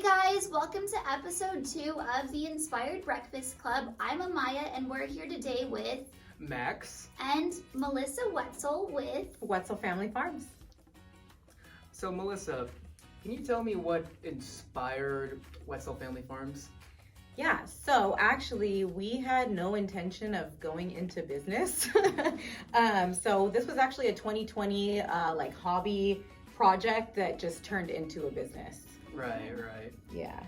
guys, welcome to episode 2 of the Inspired Breakfast Club. I'm Amaya and we're here today with Max and Melissa Whetsell with Whetsell Family Farms. So Melissa, can you tell me what inspired Whetsell Family Farms? Yeah, so actually we had no intention of going into business. So this was actually a 2020 hobby project that just turned into a business. Right. Yeah.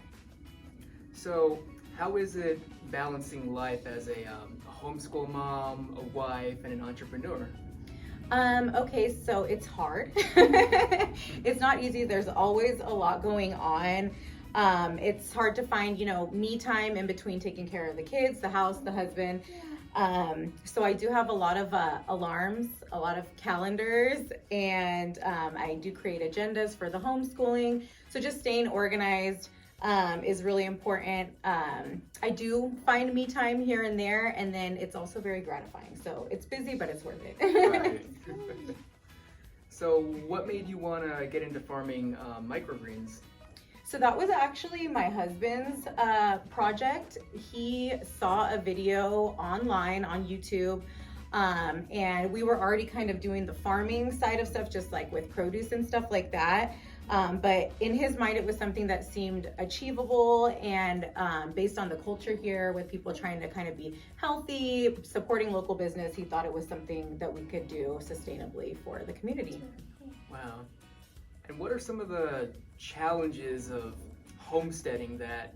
So how is it balancing life as a homeschool mom, a wife, and an entrepreneur? Okay, so it's hard. It's not easy. There's always a lot going on. It's hard to find, me time in between taking care of the kids, the house, the husband. So I do have a lot of alarms, a lot of calendars, and I do create agendas for the homeschooling. So just staying organized is really important. I do find me time here and there, and then it's also very gratifying. So it's busy, but it's worth it. Right. So what made you want to get into farming microgreens? So that was actually my husband's project. He saw a video online on YouTube, and we were already kind of doing the farming side of stuff, just like with produce and stuff like that. But in his mind, it was something that seemed achievable, and based on the culture here with people trying to kind of be healthy, supporting local business, he thought it was something that we could do sustainably for the community. Wow. And what are some of the challenges of homesteading that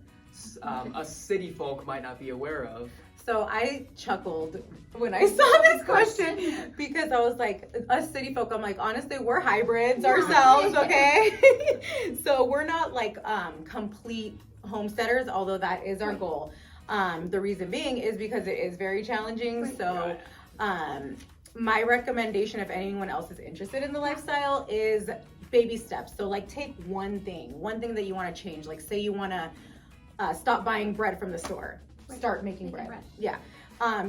us city folk might not be aware of? So I chuckled when I saw this question because I was like, us city folk, I'm like, honestly, we're hybrids ourselves, okay? So we're not like complete homesteaders, although that is our goal. The reason being is because it is very challenging. So my recommendation, if anyone else is interested in the lifestyle, is baby steps. So like take one thing that you want to change. Like say you want to stop buying bread from the store. Start making bread. Yeah.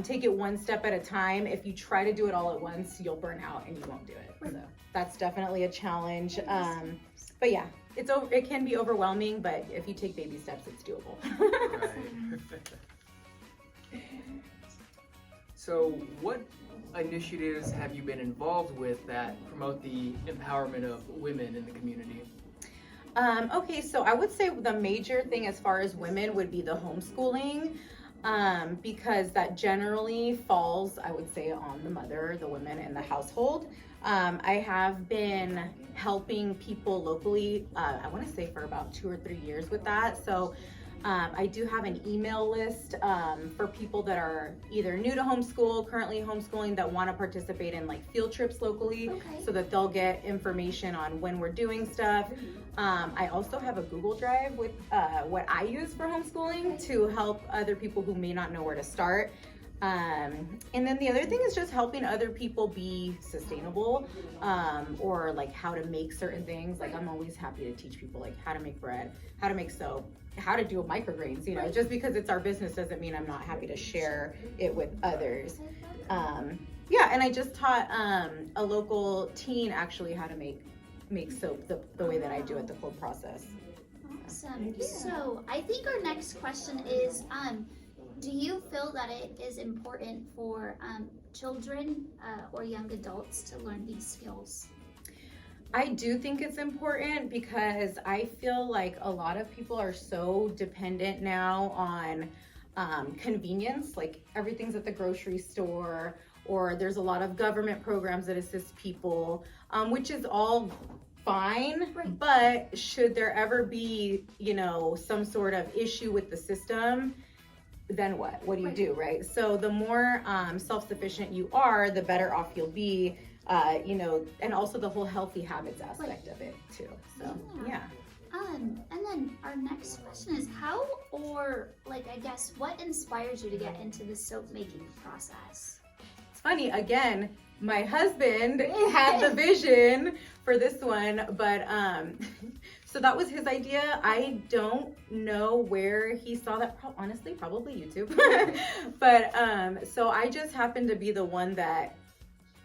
Take it one step at a time. If you try to do it all at once, you'll burn out and you won't do it. So that's definitely a challenge. But yeah, it can be overwhelming, but if you take baby steps, it's doable. Right. So what initiatives have you been involved with that promote the empowerment of women in the community? Okay, so I would say the major thing as far as women would be the homeschooling, because that generally falls, I would say, on the mother, the women in the household. I have been helping people locally, I want to say for about 2 or 3 years with that. So I do have an email list for people that are either new to homeschool, currently homeschooling, that want to participate in like field trips locally, so that they'll get information on when we're doing stuff. I also have a Google Drive with what I use for homeschooling to help other people who may not know where to start. And then the other thing is just helping other people be sustainable, or like how to make certain things. Like I'm always happy to teach people like how to make bread, how to make soap, how to do microgreens. Just because it's our business doesn't mean I'm not happy to share it with others. Yeah, and I just taught a local teen actually how to make soap the way that I do it, the cold process. Awesome. So I think our next question is, do you feel that it is important for children or young adults to learn these skills? I do think it's important because I feel like a lot of people are so dependent now on convenience, like everything's at the grocery store, or there's a lot of government programs that assist people, which is all fine, but should there ever be, some sort of issue with the system, then what? What do you do, right? So the more self-sufficient you are, the better off you'll be, and also the whole healthy habits aspect of it too. So, yeah. And then our next question is what inspires you to get into the soap making process? It's funny, again, my husband had the vision for this one, but so that was his idea. I don't know where he saw that, honestly, probably YouTube. But so I just happened to be the one that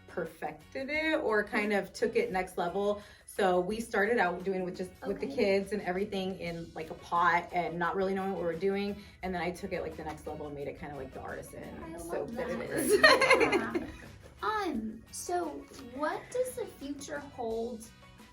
perfected it or kind of took it next level. So we started out doing with the Okay. kids and everything in like a pot and not really knowing what we were doing. And then I took it like the next level and made it kind of like the artisan I soap love that it that. is. Yeah. So what does the future hold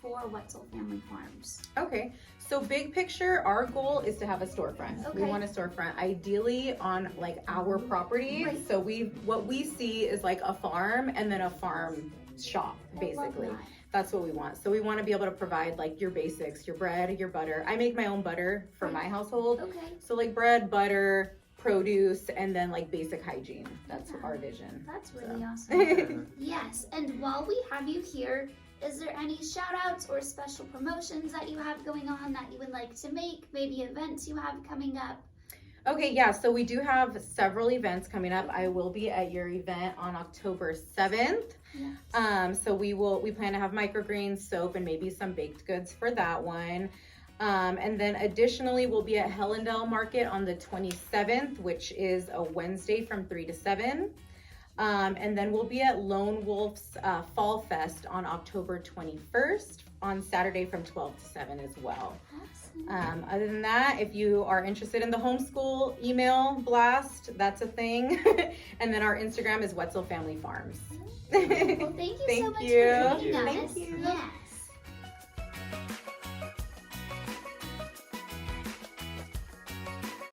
for Whetsell Family Farms? Okay, so big picture, our goal is to have a storefront. We Okay. want a storefront, ideally on like our property. Right. So what we see is like a farm and then a farm shop, I love basically. that. That's what we want. So we want to be able to provide like your basics, your bread, your butter. I make my own butter for my household. Okay, So like bread, butter, produce, and then like basic hygiene. That's Yeah. our vision. that's So. really awesome. Yes, and while we have you here, is there any shout outs or special promotions that you have going on that you would like to make? Maybe events you have coming up? Okay, yeah, so we do have several events coming up. I will be at your event on October 7th. Yes. So we plan to have microgreens, soap, and maybe some baked goods for that one. And then additionally, we'll be at Hellendale Market on the 27th, which is a Wednesday from 3 to 7. And then we'll be at Lone Wolf's Fall Fest on October 21st on Saturday from 12 to 7 as well. Awesome. Other than that, if you are interested in the homeschool email blast, that's a thing. And then our Instagram is Whetsell Family Farms. Well, thank you so Thank much you. for joining us. Thank you. Yes.